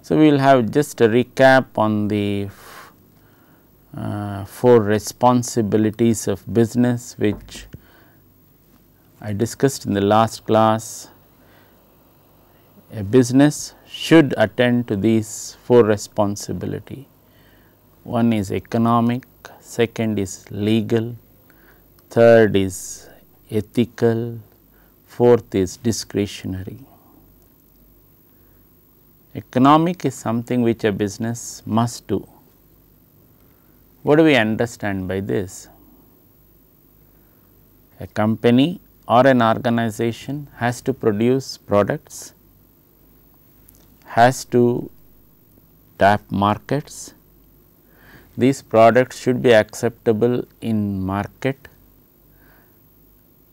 So, we will have just a recap on the 4 responsibilities of business which I discussed in the last class. A business should attend to these 4 responsibility. One is economic, second is legal, third is ethical, fourth is discretionary. Economic is something which a business must do. What do we understand by this? A company or an organization has to produce products, has to tap markets. These products should be acceptable in market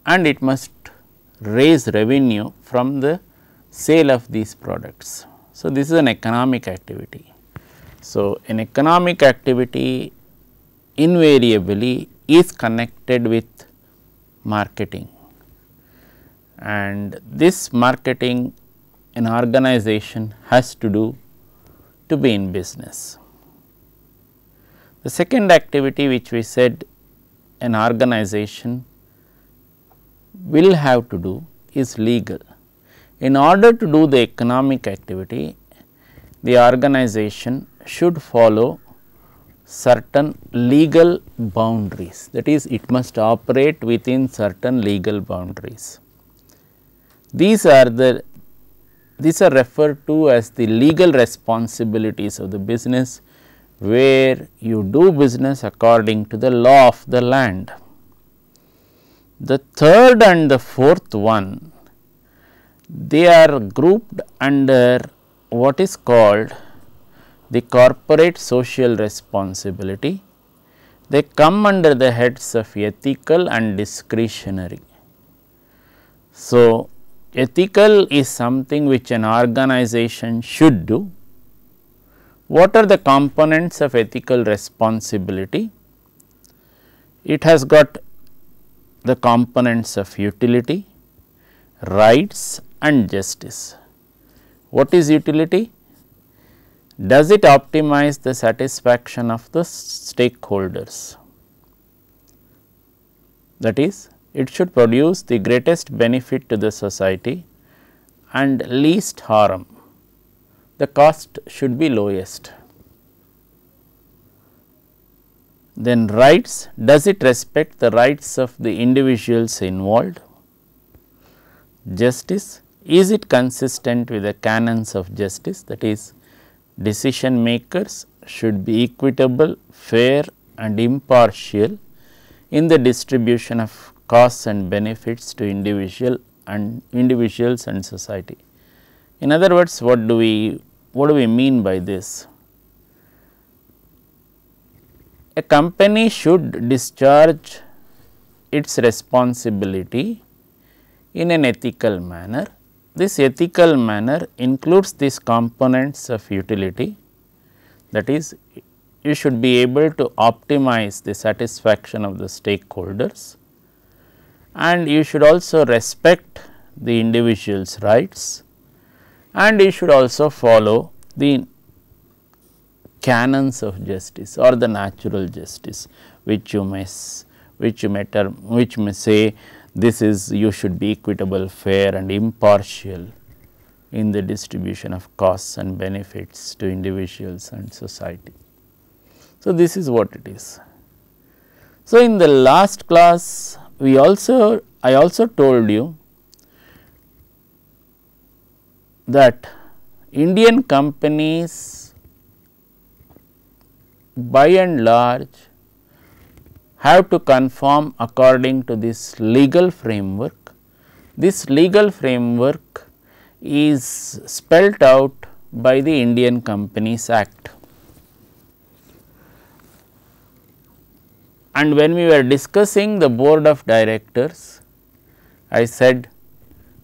and it must raise revenue from the sale of these products. So, this is an economic activity. So, an economic activity invariably is connected with marketing, and this marketing an organization has to do to be in business. The second activity which we said an organization will have to do is legal. In order to do the economic activity, the organization should follow certain legal boundaries, that is, it must operate within certain legal boundaries. These are referred to as the legal responsibilities of the business, where you do business according to the law of the land. The third and the fourth one, they are grouped under what is called the corporate social responsibility. They come under the heads of ethical and discretionary. So, ethical is something which an organization should do. What are the components of ethical responsibility? It has got the components of utility, rights and justice. What is utility? Does it optimize the satisfaction of the stakeholders? That is, it should produce the greatest benefit to the society and least harm. The cost should be lowest. Then rights, does it respect the rights of the individuals involved? Justice, is it consistent with the canons of justice, that is, decision makers should be equitable, fair and impartial in the distribution of costs and benefits to individuals and society. In other words, what do we mean by this? A company should discharge its responsibility in an ethical manner. This ethical manner includes these components of utility, that is, you should be able to optimize the satisfaction of the stakeholders, and you should also respect the individual's rights, and you should also follow the canons of justice or the natural justice, which may say this is, you should be equitable, fair and impartial in the distribution of costs and benefits to individuals and society. So, this is what it is. So, in the last class I also told you that Indian companies by and large have to conform according to this legal framework. This legal framework is spelt out by the Indian Companies Act. And when we were discussing the board of directors, I said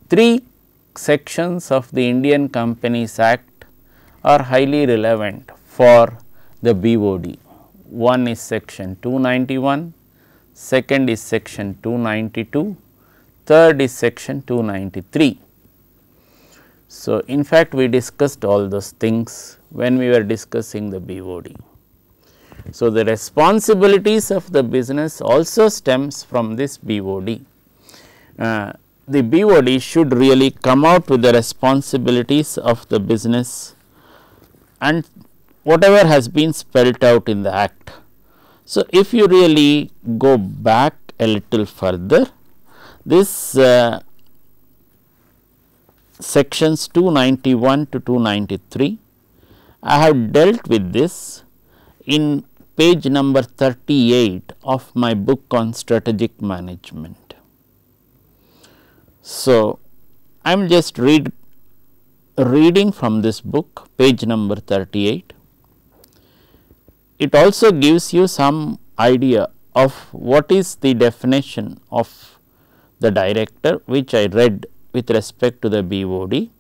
3 sections of the Indian Companies Act are highly relevant for the BOD. One is section 291, second is section 292, third is section 293. So, in fact, we discussed all those things when we were discussing the BOD. So, the responsibilities of the business also stems from this BOD. The BOD should really come out with the responsibilities of the business and whatever has been spelled out in the act. So, if you really go back a little further, this sections 291 to 293, I have dealt with this in page number 38 of my book on strategic management. So, I am just reading from this book, page number 38. It also gives you some idea of what is the definition of the director, which I read with respect to the BOD.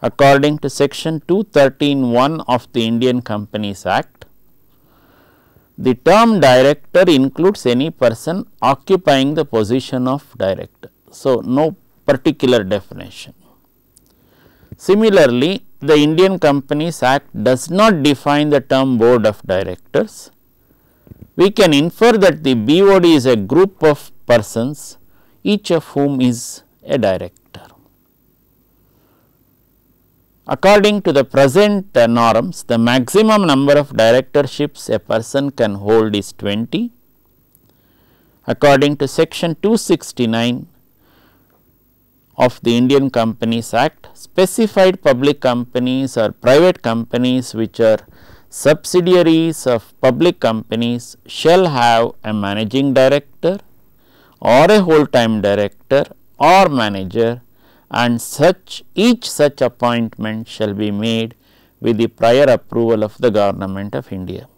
According to section 213(1) of the Indian Companies Act, the term director includes any person occupying the position of director. So, no particular definition. Similarly, the Indian Companies Act does not define the term board of directors. We can infer that the BOD is a group of persons, each of whom is a director. According to the present norms, the maximum number of directorships a person can hold is 20. According to section 269 of the Indian Companies Act, specified public companies or private companies which are subsidiaries of public companies shall have a managing director or a whole time director or manager, and each such appointment shall be made with the prior approval of the Government of India.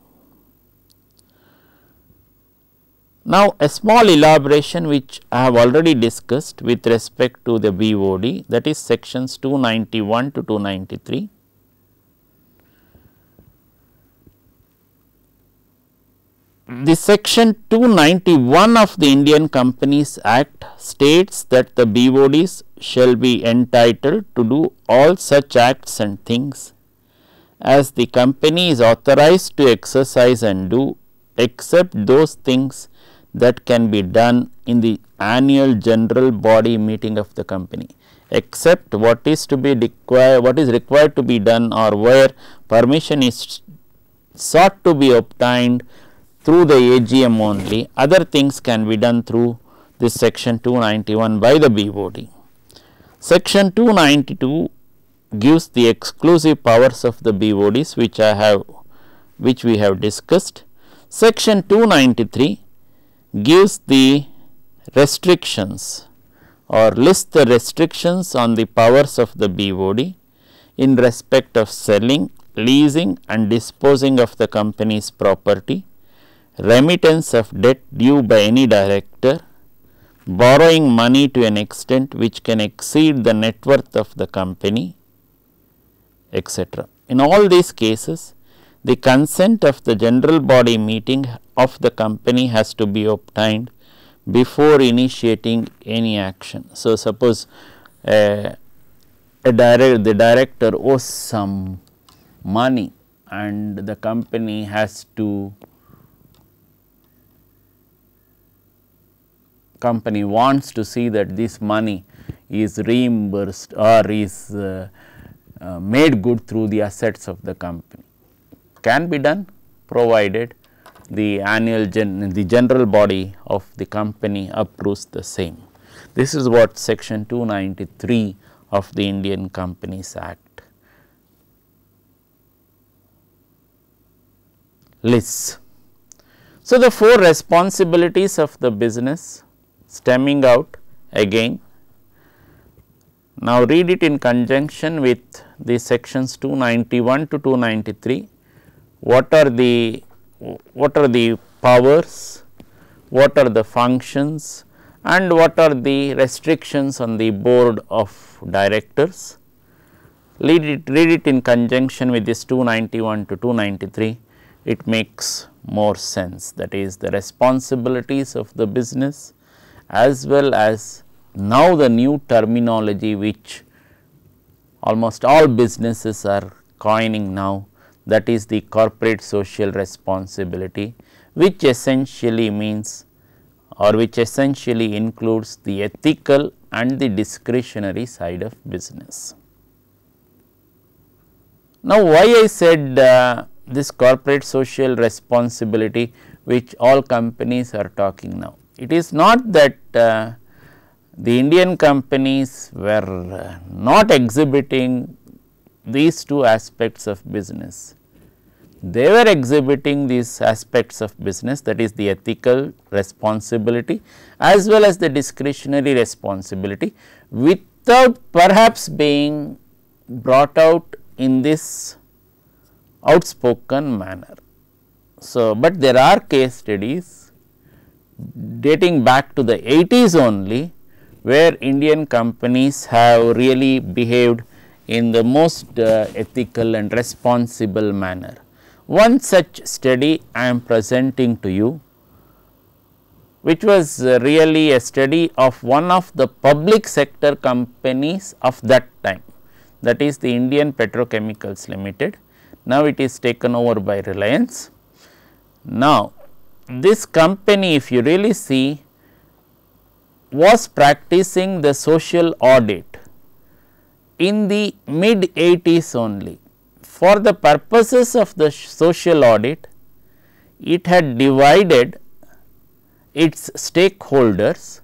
Now, a small elaboration which I have already discussed with respect to the BOD, that is sections 291 to 293. The section 291 of the Indian Companies Act states that the BODs shall be entitled to do all such acts and things as the company is authorized to exercise and do, except those things that can be done in the annual general body meeting of the company, except what is required to be done, or where permission is sought to be obtained through the AGM only. Other things can be done through this section 291 by the BOD. Section 292 gives the exclusive powers of the BODs, which we have discussed. Section 293 gives the restrictions or lists the restrictions on the powers of the BOD in respect of selling, leasing and disposing of the company's property, remittance of debt due by any director, borrowing money to an extent which can exceed the net worth of the company, etc. In all these cases, the consent of the general body meeting of the company has to be obtained before initiating any action. So, suppose the director owes some money and the company has to wants to see that this money is reimbursed or is made good through the assets of the company. Can be done provided the general body of the company approves the same. This is what section 293 of the Indian Companies Act lists. So, the four responsibilities of the business stemming out again. Now, read it in conjunction with the sections 291 to 293. What are the powers, what are the functions, and what are the restrictions on the board of directors. Read it in conjunction with this 291 to 293. It makes more sense, that is the responsibilities of the business as well as now the new terminology which almost all businesses are coining now, that is the corporate social responsibility, which essentially means or which essentially includes the ethical and the discretionary side of business. Now, why I said this corporate social responsibility which all companies are talking now? It is not that the Indian companies were not exhibiting these two aspects of business. They were exhibiting these aspects of business, that is the ethical responsibility as well as the discretionary responsibility, without perhaps being brought out in this outspoken manner. So, but there are case studies dating back to the 80s only, where Indian companies have really behaved in the most ethical and responsible manner. One such study I am presenting to you, which was really a study of one of the public sector companies of that time, that is the Indian Petrochemicals Limited. Now, it is taken over by Reliance. Now, this company, if you really see, was practicing the social audit in the mid 80s only. For the purposes of the social audit, it had divided its stakeholders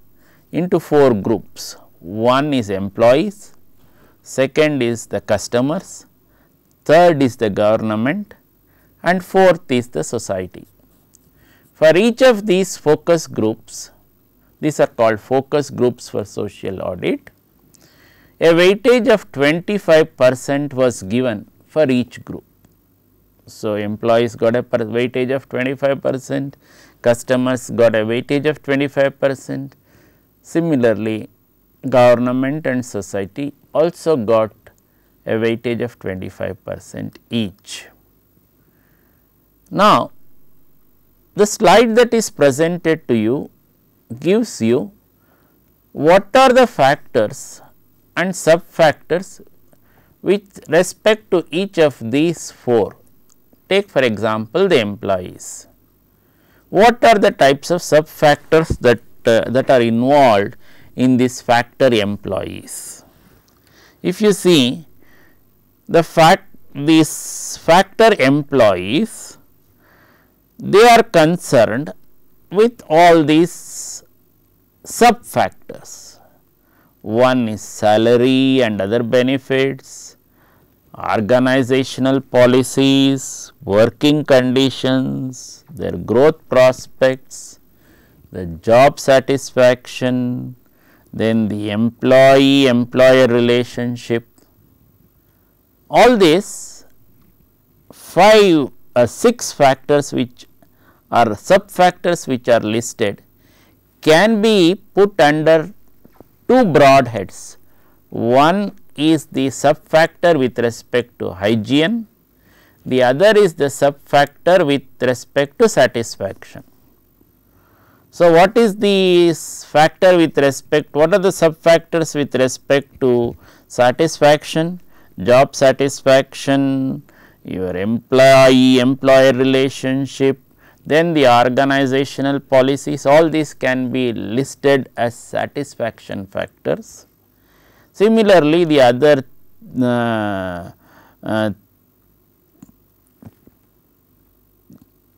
into 4 groups. One is employees, second is the customers, third is the government, and fourth is the society. For each of these focus groups, these are called focus groups for social audit, a weightage of 25% was given for each group. So, employees got a weightage of 25%, customers got a weightage of 25%. Similarly, government and society also got a weightage of 25% each. Now, the slide that is presented to you gives you what are the factors and sub factors with respect to each of these 4. Take for example, the employees. What are the types of sub factors that are involved in this factor employees? If you see these factor employees, they are concerned with all these sub factors. One is salary and other benefits, organizational policies, working conditions, their growth prospects, the job satisfaction, then the employee-employer relationship. All these 6 factors which are sub factors which are listed can be put under 2 broad heads. One is the sub factor with respect to hygiene, the other is the sub factor with respect to satisfaction. So, what is the factor with respect, what are the sub factors with respect to satisfaction, job satisfaction, your employee-employer relationship, then the organizational policies, all these can be listed as satisfaction factors. Similarly, the other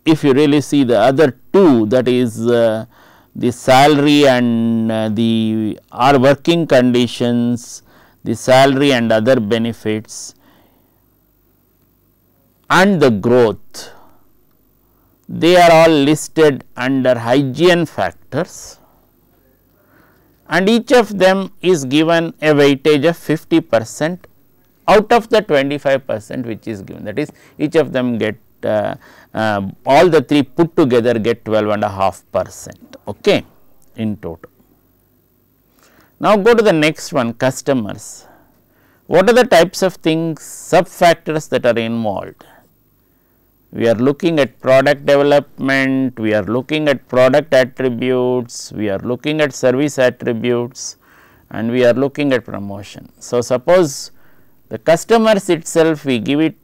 if you really see the other 2, that is the salary and the working conditions, the salary and other benefits, and the growth, they are all listed under hygiene factors, and each of them is given a weightage of 50% out of the 25% which is given, that is each of them get all the 3 put together get 12.5%, okay, in total. Now, go to the next one, customers. What are the types of things, sub factors that are involved? We are looking at product development, we are looking at product attributes, we are looking at service attributes, and we are looking at promotion. So, suppose The customers itself we give it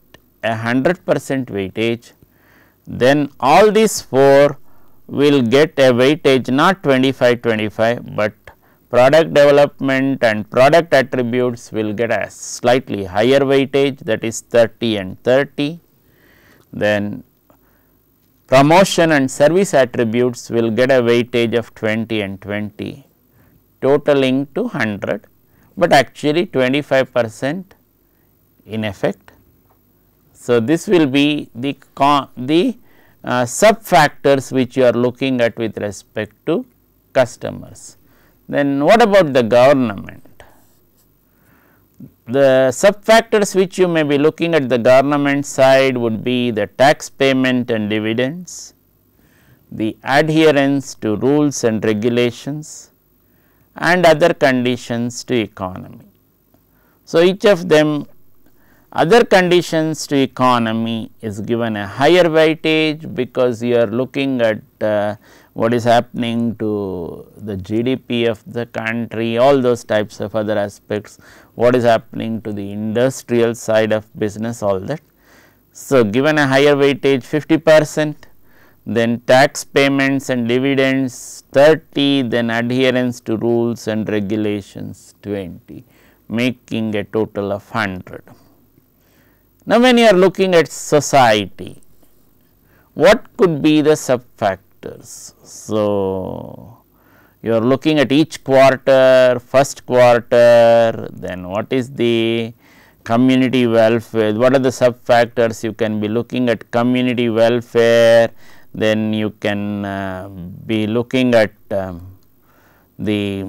a 100% weightage, then all these 4 will get a weightage not 25-25, but product development and product attributes will get a slightly higher weightage, that is 30 and 30. Then promotion and service attributes will get a weightage of 20 and 20, totaling to 100, but actually 25% in effect. So, this will be the sub factors which you are looking at with respect to customers. Then what about the government? The sub factors which you may be looking at the government side would be the tax payment and dividends, the adherence to rules and regulations, and other conditions to economy. So, each of them, other conditions to economy is given a higher weightage because you are looking at what is happening to the GDP of the country, all those types of other aspects, what is happening to the industrial side of business, all that. So, given a higher weightage 50%, then tax payments and dividends 30, then adherence to rules and regulations 20, making a total of 100. Now, when you are looking at society, what could be the sub factors? So, you are looking at each quarter, first quarter, then what is the community welfare, what are the sub factors you can be looking at community welfare, then you can be looking at the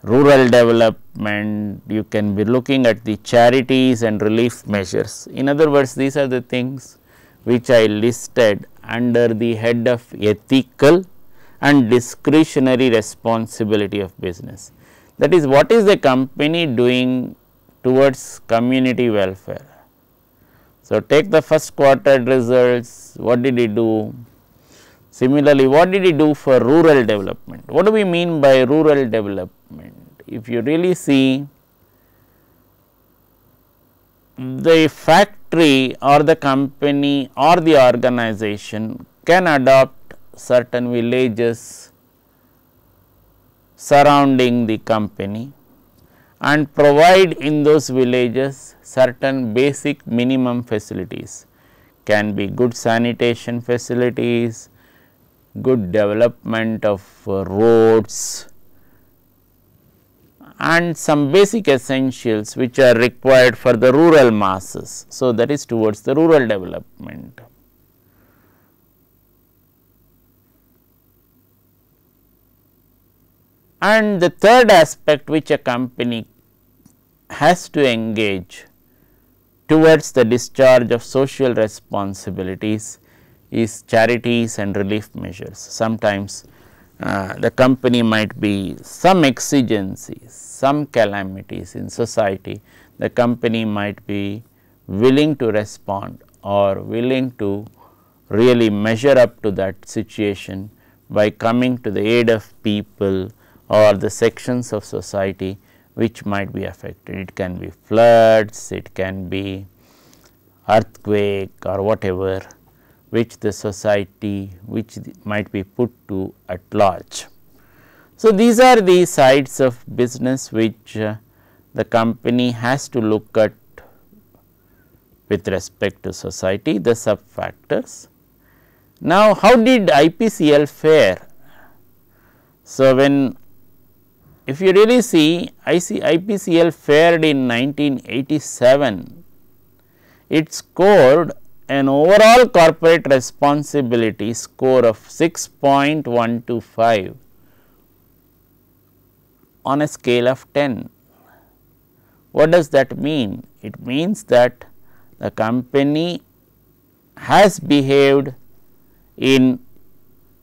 rural development, you can be looking at the charities and relief measures. In other words, these are the things which I listed under the head of ethical and discretionary responsibility of business. That is, what is the company doing towards community welfare? So, take the first quarter results, what did he do? Similarly, what did he do for rural development? What do we mean by rural development? If you really see, the factory or the company or the organization can adopt certain villages surrounding the company and provide in those villages certain basic minimum facilities, can be good sanitation facilities, good development of roads and some basic essentials which are required for the rural masses. So, that is towards the rural development. And the third aspect which a company has to engage towards the discharge of social responsibilities is charities and relief measures. Sometimes the company might be some exigencies, some calamities in society, the company might be willing to respond or willing to really measure up to that situation by coming to the aid of people or the sections of society which might be affected. It can be floods, it can be earthquake or whatever which the society which might be put to at large. So, these are the sides of business which the company has to look at with respect to society, the sub factors. Now, how did IPCL fare? So, when if you really see IPCL fared in 1987, it scored an overall corporate responsibility score of 6.125 on a scale of 10. What does that mean? It means that the company has behaved in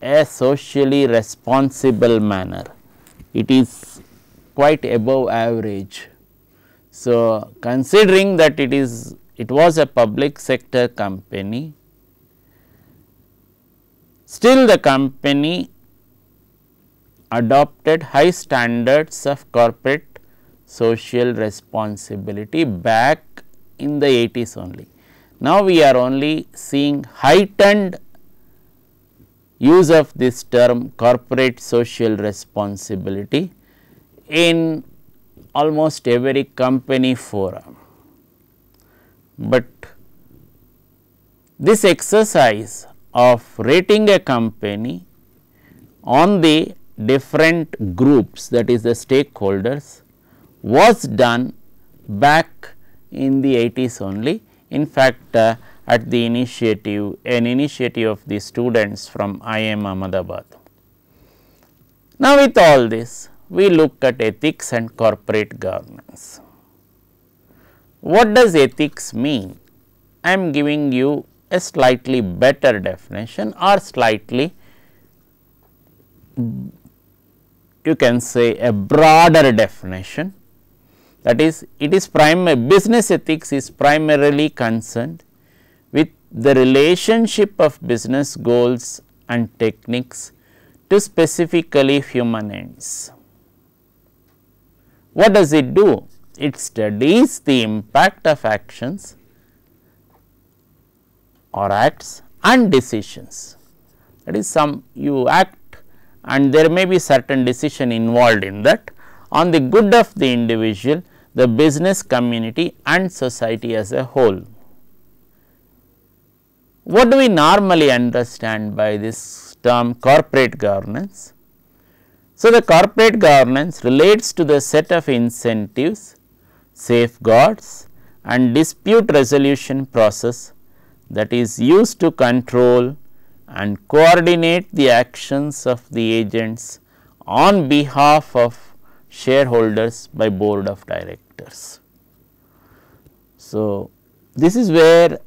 a socially responsible manner. It is quite above average. So, considering that it was a public sector company, still the company adopted high standards of corporate social responsibility back in the 80s only. Now, we are only seeing heightened use of this term corporate social responsibility in almost every company forum. But this exercise of rating a company on the different groups, that is the stakeholders, was done back in the 80s only. In fact, at the initiative, an initiative of the students from IIM Ahmedabad. Now, with all this, we look at ethics and corporate governance. What does ethics mean? I am giving you a slightly better definition, or slightly, you can say, a broader definition. That is, it is business ethics is primarily concerned with the relationship of business goals and techniques to specifically human ends. What does it do? It studies the impact of actions or acts and decisions. That is, you act and there may be certain decision involved in that on the good of the individual, the business community and society as a whole. What do we normally understand by this term corporate governance? So, the corporate governance relates to the set of incentives, safeguards and dispute resolution process that is used to control and coordinate the actions of the agents on behalf of shareholders by board of directors. So, this is where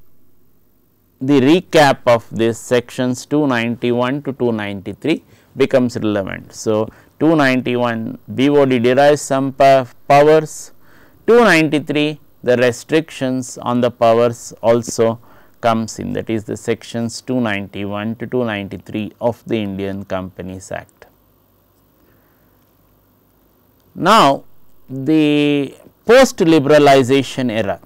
the recap of this sections 291 to 293 becomes relevant. So, 291 BOD derives some powers, 293 the restrictions on the powers also comes in, that is the sections 291 to 293 of the Indian Companies Act. Now, the post liberalization era.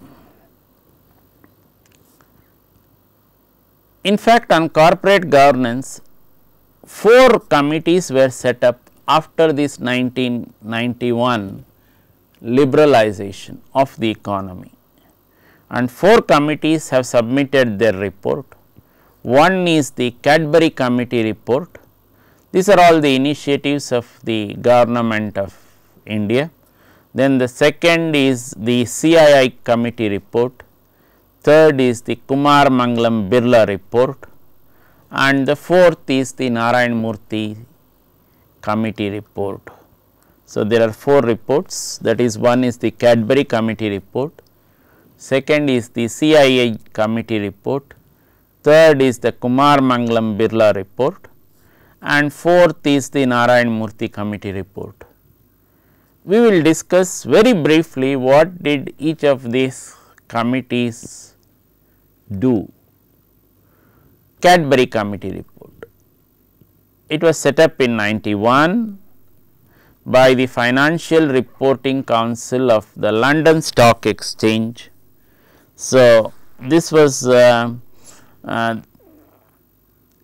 In fact, on corporate governance, 4 committees were set up after this 1991 liberalization of the economy, and 4 committees have submitted their report. One is the Cadbury Committee report. These are all the initiatives of the government of India. Then the second is the CII Committee report. Third is the Kumar Mangalam Birla report, and the fourth is the Narayan Murthy Committee report. So, there are 4 reports, that is, one is the Cadbury Committee report, second is the CII Committee report, third is the Kumar Mangalam Birla report, and fourth is the Narayan Murthy Committee report. We will discuss very briefly what did each of these committees do. Cadbury Committee report. It was set up in 91 by the Financial Reporting Council of the London Stock Exchange. So, this was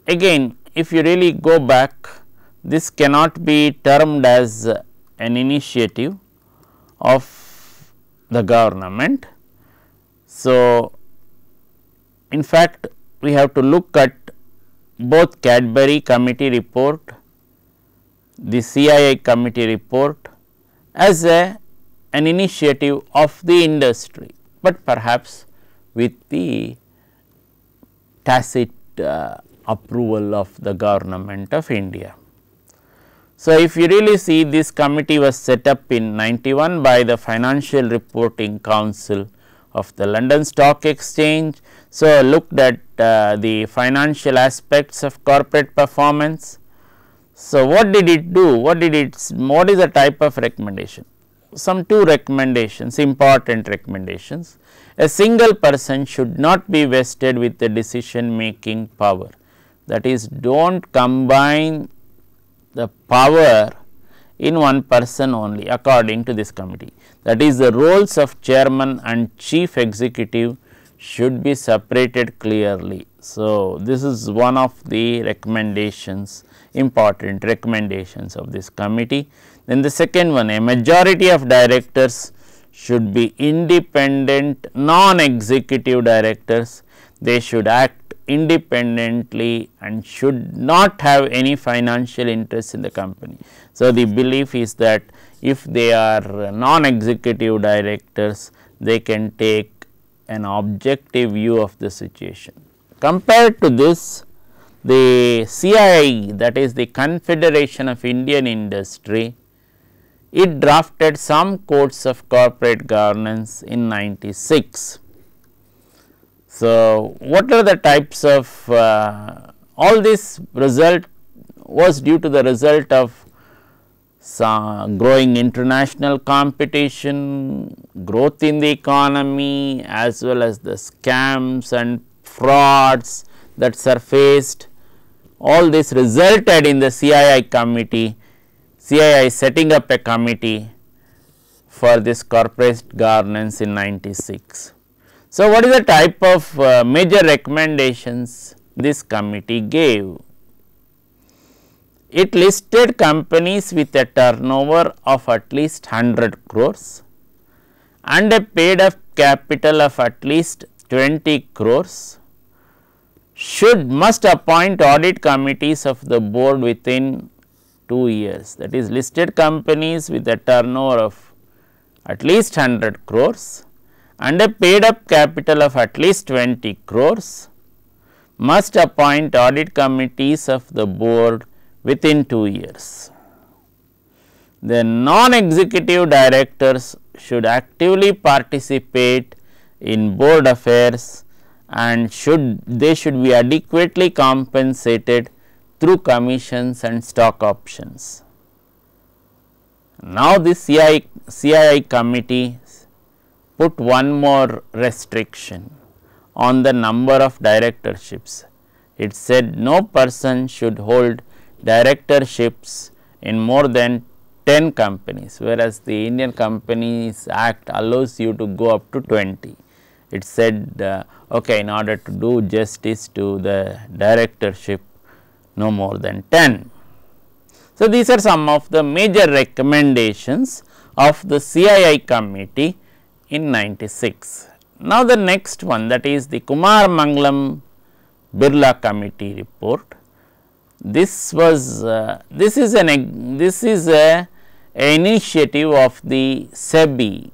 again, if you really go back, this cannot be termed as an initiative of the government. So, in fact, we have to look at both Cadbury Committee report, the CII Committee report as an initiative of the industry, but perhaps with the tacit approval of the government of India. So, if you really see, this committee was set up in 91 by the Financial Reporting Council of the London Stock Exchange. So, looked at the financial aspects of corporate performance. So, what did it do? What is the type of recommendation? Some 2 recommendations, important recommendations. A single person should not be vested with the decision making power. That is, do not combine the power in one person only according to this committee. That is, the roles of chairman and chief executive should be separated clearly. So, this is one of the recommendations, important recommendations of this committee. Then the second one, a majority of directors should be independent non-executive directors. They should act independently and should not have any financial interest in the company. So, the belief is that if they are non-executive directors, they can take an objective view of the situation. Compared to this, the CII, that is the Confederation of Indian Industry, it drafted some codes of corporate governance in 96. So, what are the types of all this result was due to the result of growing international competition, growth in the economy, as well as the scams and frauds that surfaced. All this resulted in the CII committee, CII setting up a committee for this corporate governance in 96. So, what is the type of major recommendations this committee gave? It listed companies with a turnover of at least 100 crores and a paid up capital of at least 20 crores must appoint audit committees of the board within 2 years. That is, listed companies with a turnover of at least 100 crores and a paid up capital of at least 20 crores must appoint audit committees of the board within 2 years. The non-executive directors should actively participate in board affairs and they should be adequately compensated through commissions and stock options. Now, this CII committee put one more restriction on the number of directorships. It said no person should hold directorships in more than 10 companies, whereas the Indian Companies Act allows you to go up to 20. It said okay, in order to do justice to the directorship, no more than 10. So, these are some of the major recommendations of the CII committee in 96. Now, the next one, that is the Kumar Mangalam Birla committee report. This was this is a initiative of the SEBI,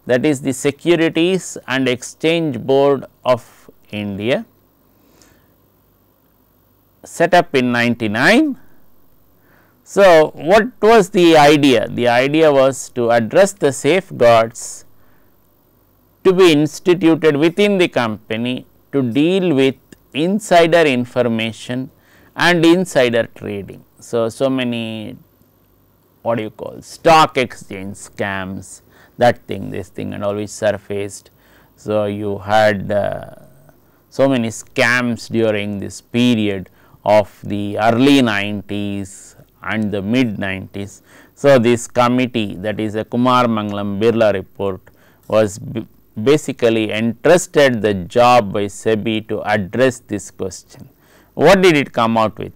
that is the Securities and Exchange Board of India, set up in 99. So, what was the idea? The idea was to address the safeguards to be instituted within the company to deal with insider information and insider trading. So, so many what do you call stock exchange scams, that thing, this thing and all which surfaced. So, you had so many scams during this period of the early 90s and the mid 90s. So, this committee, that is a Kumar Mangalam Birla report, was basically entrusted the job by SEBI to address this question. What did it come out with?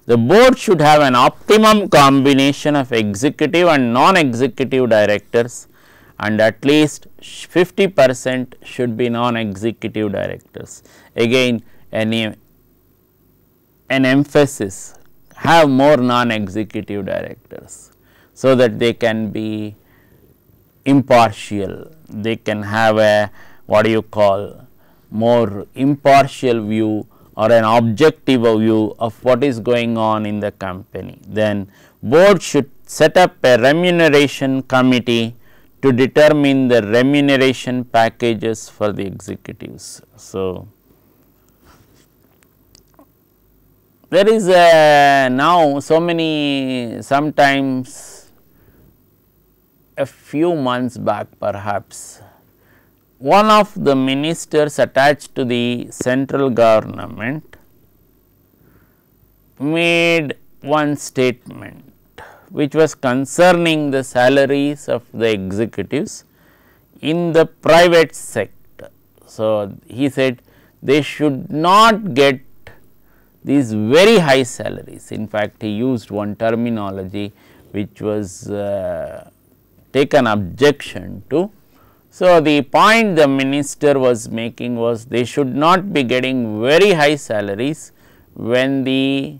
The board should have an optimum combination of executive and non-executive directors, and at least 50% should be non-executive directors. Again, an emphasis, have more non-executive directors, so that they can be impartial, they can have a what do you call more impartial view or an objective view of what is going on in the company. Then board should set up a remuneration committee to determine the remuneration packages for the executives. So, there is now so many, sometimes a few months back perhaps, one of the ministers attached to the central government made one statement which was concerning the salaries of the executives in the private sector. So, he said they should not get these very high salaries. In fact, he used one terminology which was taken objection to. So, the point the minister was making was they should not be getting very high salaries when the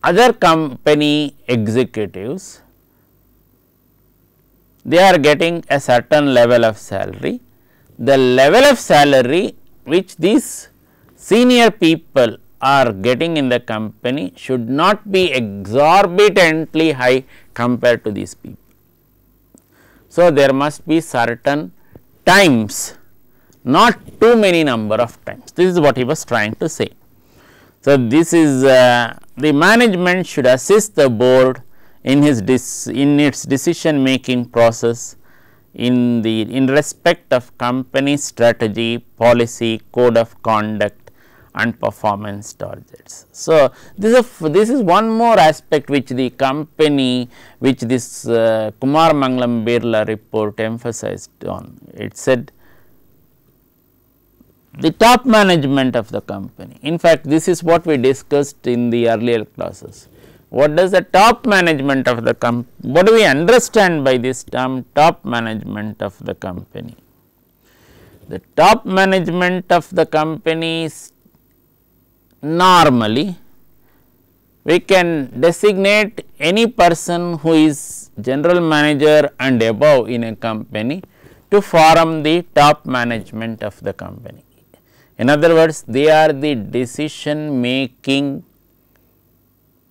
other company executives, they are getting a certain level of salary. The level of salary which these senior people are getting in the company should not be exorbitantly high compared to these people. So, there must be certain times, not too many number of times. This is what he was trying to say. So, this is the management should assist the board in its decision making process in respect of company strategy, policy, code of conduct and performance targets. So, this is one more aspect which the company, which this Kumar Mangalam Birla report emphasized on. It said the top management of the company. In fact, this is what we discussed in the earlier classes. What does the top management of the company, what do we understand by this term top management of the company? The top management of the company is normally we can designate any person who is general manager and above in a company to form the top management of the company. In other words, they are the decision making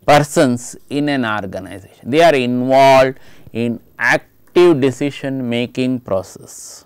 persons in an organization. They are involved in active decision making process.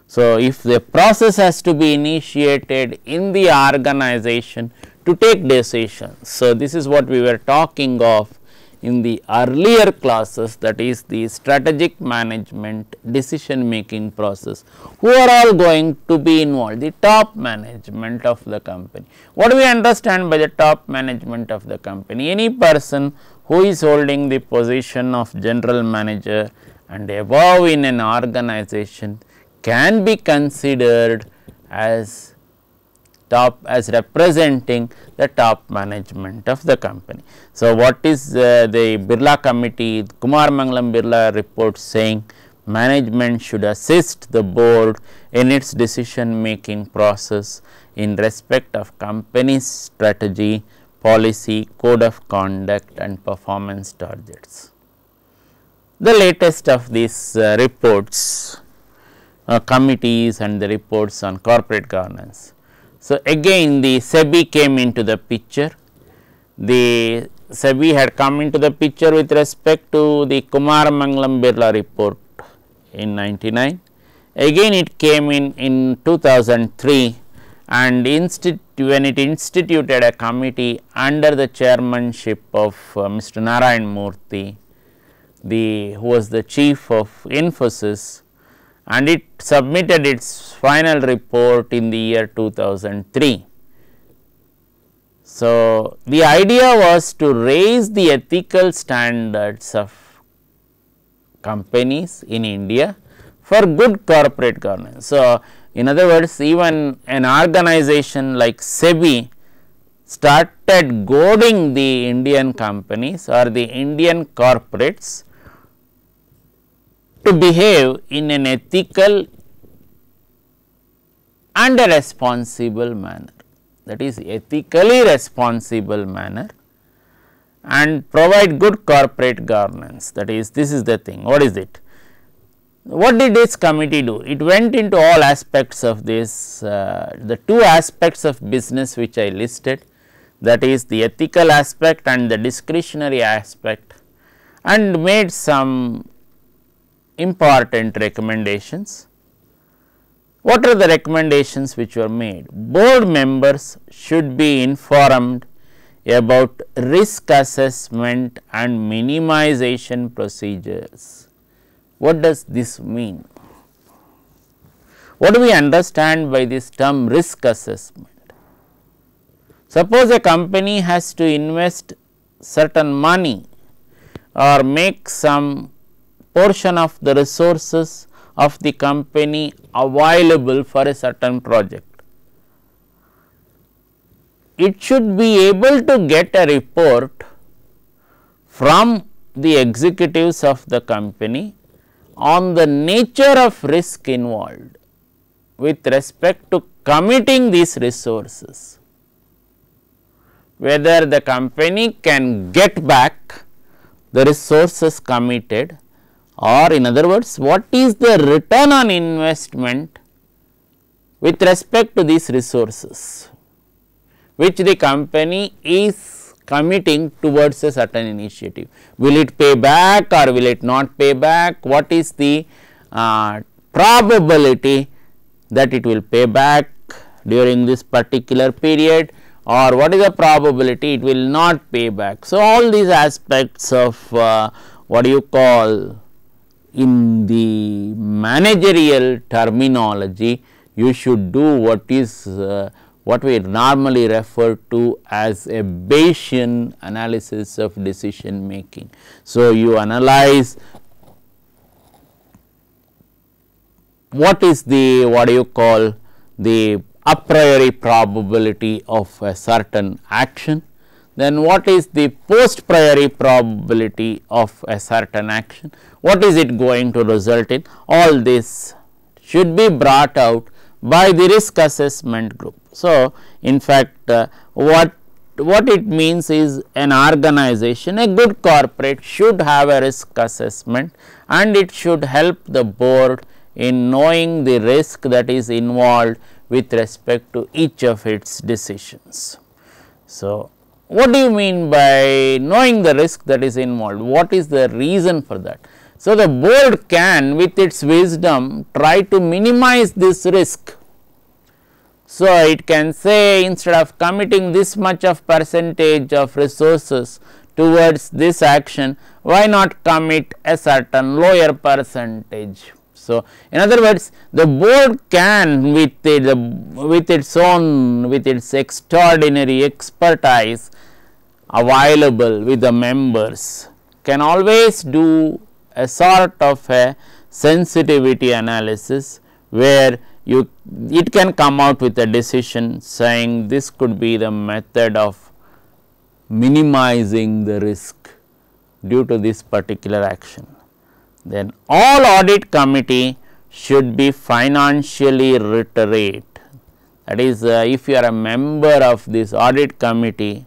So, if the process has to be initiated in the organization to take decisions. So, this is what we were talking of in the earlier classes, that is the strategic management decision making process. Who are all going to be involved? The top management of the company. What do we understand by the top management of the company? Any person who is holding the position of general manager and above in an organization can be considered as representing the top management of the company. So, what is the Birla committee, Kumar Mangalam Birla report saying? Management should assist the board in its decision making process in respect of company's strategy, policy, code of conduct and performance targets. The latest of these reports, committees and the reports on corporate governance. So, again the SEBI came into the picture. The SEBI had come into the picture with respect to the Kumar Mangalam Birla report in 99. Again it came in 2003, and when it instituted a committee under the chairmanship of Mr. Narayan Murthy, who was the chief of Infosys, and it submitted its final report in the year 2003. So, the idea was to raise the ethical standards of companies in India for good corporate governance. So, in other words, even an organization like SEBI started goading the Indian companies or the Indian corporates to behave in an ethical and a responsible manner, that is ethically responsible manner, and provide good corporate governance. That is, this is the thing. What is it? What did this committee do? It went into all aspects of this, the two aspects of business which I listed, that is the ethical aspect and the discretionary aspect, and made some important recommendations. What are the recommendations which were made? Board members should be informed about risk assessment and minimization procedures. What does this mean? What do we understand by this term risk assessment? Suppose a company has to invest certain money or make some portion of the resources of the company available for a certain project. It should be able to get a report from the executives of the company on the nature of risk involved with respect to committing these resources, whether the company can get back the resources committed, or in other words, what is the return on investment with respect to these resources which the company is committing towards a certain initiative. Will it pay back or will it not pay back? What is the probability that it will pay back during this particular period, or what is the probability it will not pay back. So, all these aspects of what do you call in the managerial terminology, you should do what is what we normally refer to as a Bayesian analysis of decision making. So, you analyze what is the what do you call the a priori probability of a certain action, then what is the post priori probability of a certain action, what is it going to result in. All this should be brought out by the risk assessment group. So, in fact, what it means is an organization, a good corporate should have a risk assessment, and it should help the board in knowing the risk that is involved with respect to each of its decisions. So, what do you mean by knowing the risk that is involved? What is the reason for that? So, the board can with its wisdom try to minimize this risk. So, it can say instead of committing this much of percentage of resources towards this action, why not commit a certain lower percentage. So, in other words, the board can with its extraordinary expertise available with the members, can always do a sort of a sensitivity analysis where it can come out with a decision saying this could be the method of minimizing the risk due to this particular action. Then all audit committee should be financially literate. That is, if you are a member of this audit committee,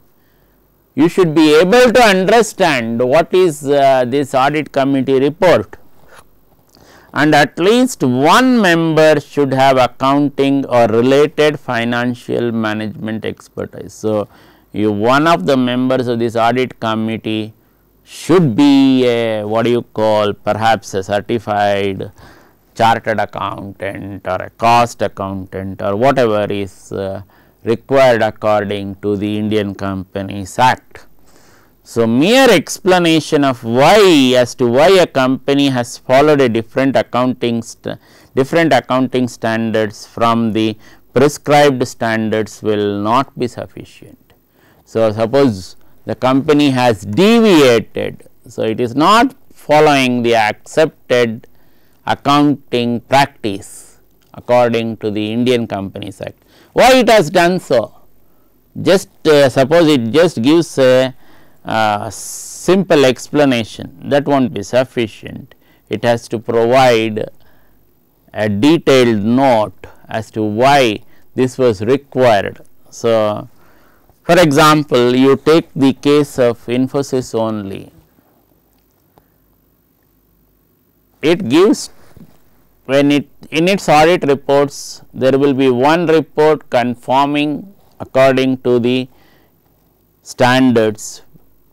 you should be able to understand what is this audit committee report, and at least one member should have accounting or related financial management expertise. So, one of the members of this audit committee should be a what do you call perhaps a certified chartered accountant or a cost accountant or whatever is required according to the Indian Companies Act. So, mere explanation of why as to why a company has followed a different accounting standards from the prescribed standards will not be sufficient. So, suppose the company has deviated. So, it is not following the accepted accounting practice according to the Indian Companies Act. Why it has done so? Just suppose it just gives a simple explanation, that won't be sufficient. It has to provide a detailed note as to why this was required. So, for example, you take the case of Infosys only. It gives when it in its audit reports, there will be one report conforming according to the standards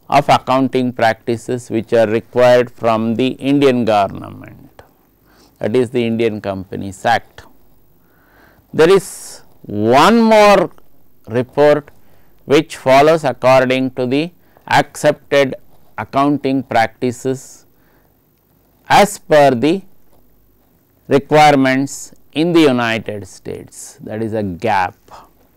of accounting practices which are required from the Indian government, that is the Indian Companies Act. There is one more report which follows according to the accepted accounting practices as per the requirements in the United States, that is a GAAP.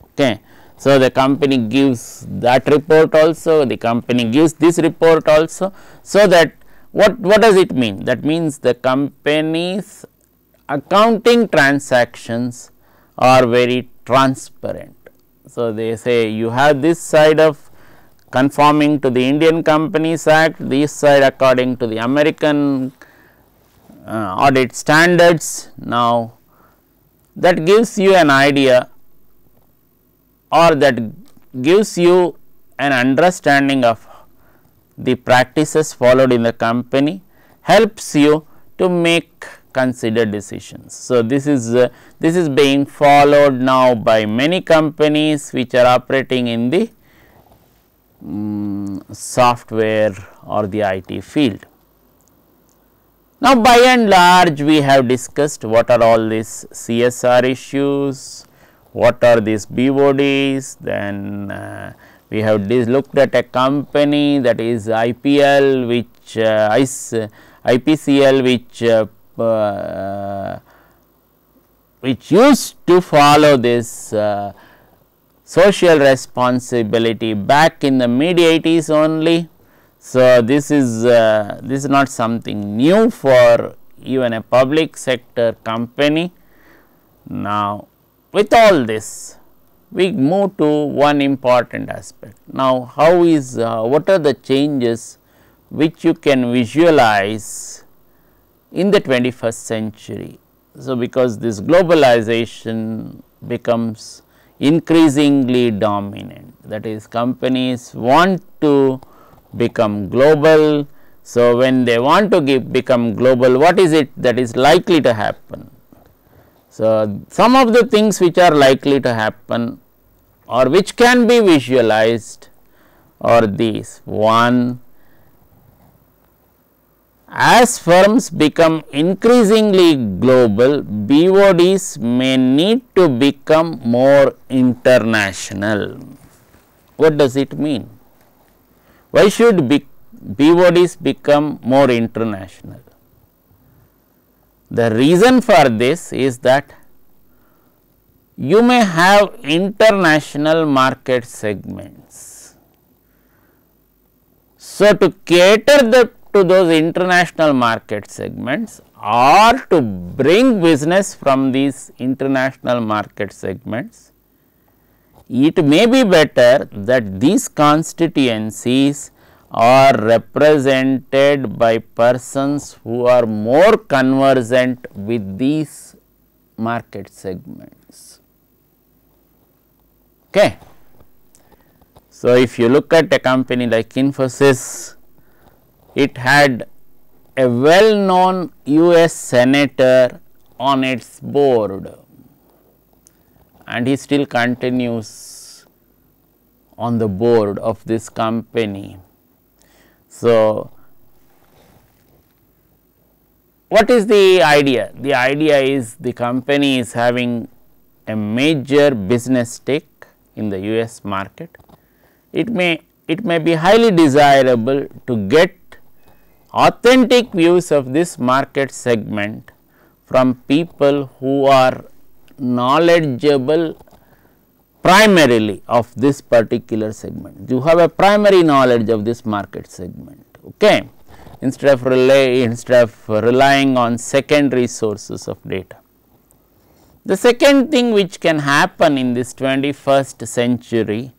Okay. So, the company gives that report also, the company gives this report also. So, that what does it mean? That means the company's accounting transactions are very transparent. So, they say you have this side of conforming to the Indian Companies Act, this side according to the American audit standards. Now, that gives you an idea, or that gives you an understanding of the practices followed in the company, helps you to make considered decisions. So, this is being followed now by many companies which are operating in the software or the IT field. Now, by and large we have discussed what are all these CSR issues, what are these BODs, then we have looked at a company, that is IPL, which IPCL, which used to follow this social responsibility back in the mid 80s only. So, this is not something new for even a public sector company. Now, with all this, we move to one important aspect. Now, what are the changes which you can visualize in the 21st century? So, because this globalization becomes increasingly dominant, that is, companies want to become global. So, when they want to become global, what is it that is likely to happen? So, some of the things which are likely to happen or which can be visualized are these. One, as firms become increasingly global, BODs may need to become more international. What does it mean? Why should BODs become more international? The reason for this is that you may have international market segments. So, to cater to those international market segments or to bring business from these international market segments, it may be better that these constituencies are represented by persons who are more conversant with these market segments. Okay. So, if you look at a company like Infosys, it had a well known US senator on its board, and he still continues on the board of this company. So, what is the idea? The idea is the company is having a major business stake in the US market. It may be highly desirable to get authentic views of this market segment from people who are knowledgeable primarily of this particular segment. You have a primary knowledge of this market segment, okay, instead of relying on secondary sources of data. The second thing which can happen in this 21st century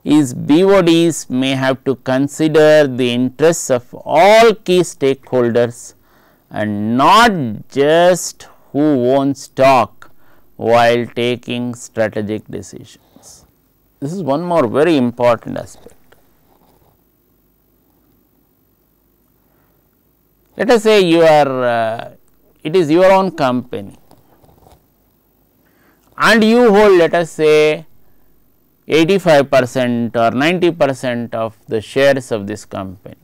is BODs may have to consider the interests of all key stakeholders and not just who owns stock while taking strategic decisions. This is one more very important aspect. Let us say it is your own company and you hold, let us say, 85% or 90% of the shares of this company,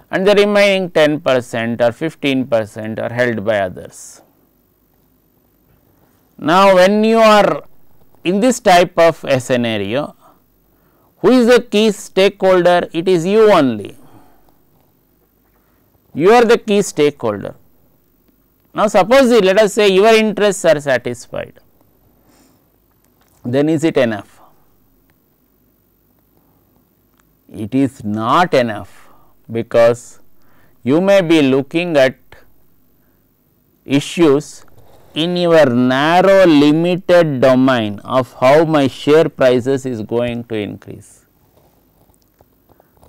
and the remaining 10% or 15% are held by others. Now, when you are in this type of a scenario, who is the key stakeholder? It is you only. You are the key stakeholder. Now, suppose let us say your interests are satisfied, then is it enough? it is not enough, because you may be looking at issues in your narrow limited domain of how my share prices is going to increase.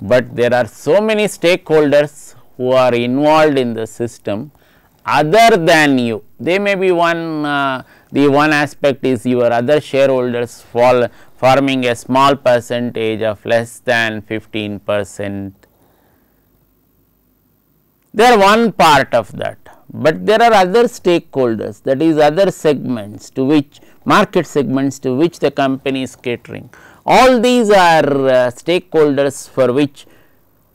But there are so many stakeholders who are involved in the system other than you. They may be the one aspect is your other shareholders forming a small percentage of less than 15%. They are one part of that, but there are other stakeholders, that is other segments to which market segments to which the company is catering. All these are stakeholders for which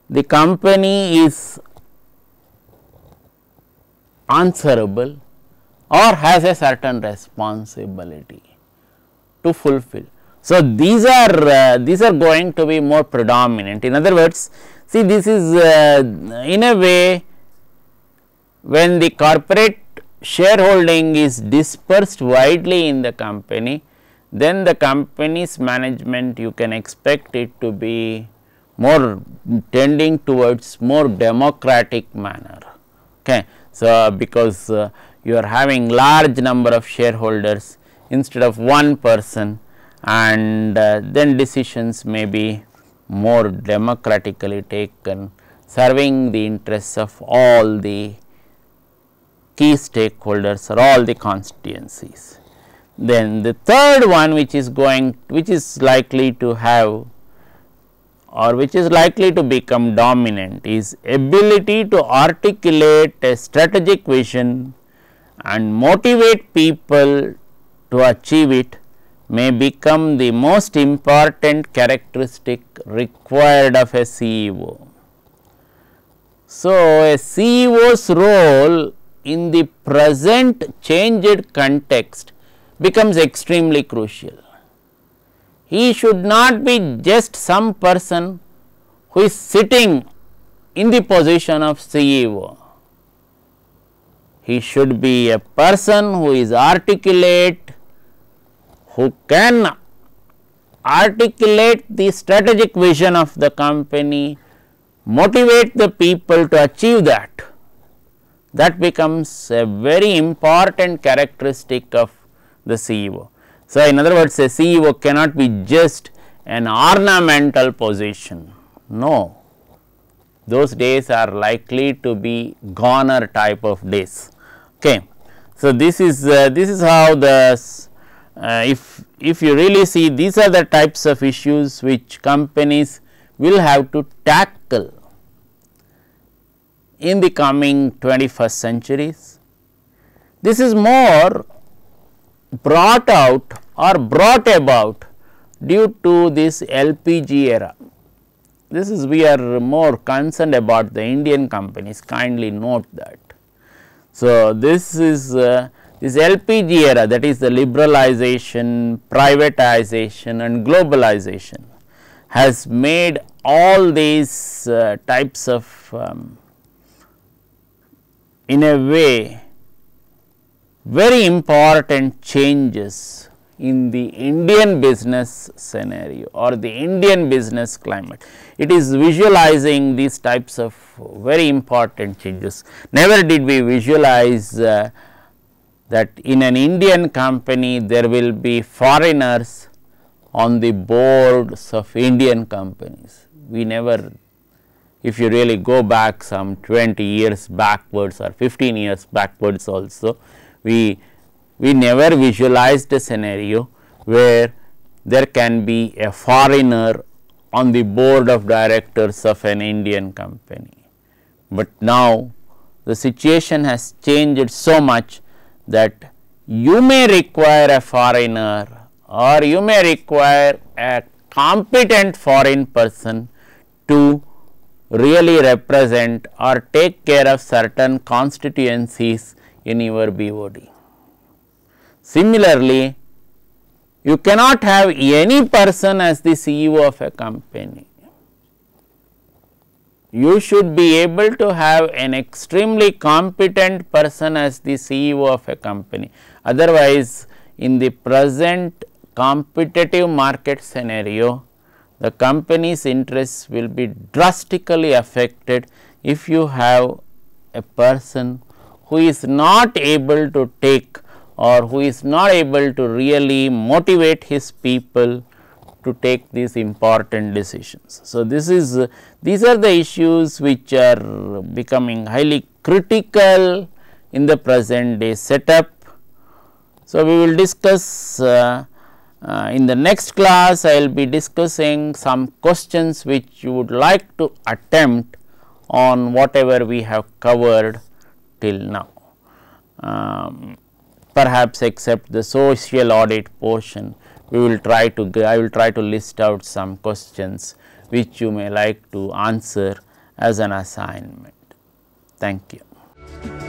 the company is answerable or has a certain responsibility to fulfill. So, these are going to be more predominant. In other words, see, this is in a way, when the corporate shareholding is dispersed widely in the company, then the company's management, you can expect it to be more tending towards more democratic manner. Okay. So, because you are having large number of shareholders instead of one person, and then decisions may be more democratically taken, serving the interests of all the key stakeholders or all the constituencies. Then the third one, which is likely to have or which is likely to become dominant, is ability to articulate a strategic vision and motivate people to achieve it may become the most important characteristic required of a CEO. So, a CEO's role in the present changed context becomes extremely crucial. He should not be just some person who is sitting in the position of CEO. He should be a person who is articulate, who can articulate the strategic vision of the company, motivate the people to achieve that. That becomes a very important characteristic of the CEO. So, in other words, a CEO cannot be just an ornamental position. No, those days are likely to be goner type of days. Okay. So, this is how the if you really see, these are the types of issues which companies will have to tackle in the coming 21st centuries. This is more brought out or brought about due to this LPG era. This is, we are more concerned about the Indian companies, kindly note that. So, this is this LPG era, that is the liberalization, privatization and globalization, has made all these types of in a way very important changes in the Indian business scenario or the Indian business climate. It is visualizing these types of very important changes. Never did we visualize that in an Indian company there will be foreigners on the boards of Indian companies. We never, if you really go back some 20 years backwards or 15 years backwards also, we never visualized a scenario where there can be a foreigner on the board of directors of an Indian company. But now the situation has changed so much that you may require a foreigner or you may require a competent foreign person to really represent or take care of certain constituencies in your BOD. Similarly, you cannot have any person as the CEO of a company. You should be able to have an extremely competent person as the CEO of a company. Otherwise, in the present competitive market scenario, the company's interests will be drastically affected if you have a person who is not able to take or who is not able to really motivate his people to take these important decisions. So, these are the issues which are becoming highly critical in the present day setup. So, we will discuss in the next class. I will be discussing some questions which you would like to attempt on whatever we have covered till now. Perhaps except the social audit portion, I will try to list out some questions which you may like to answer as an assignment. Thank you.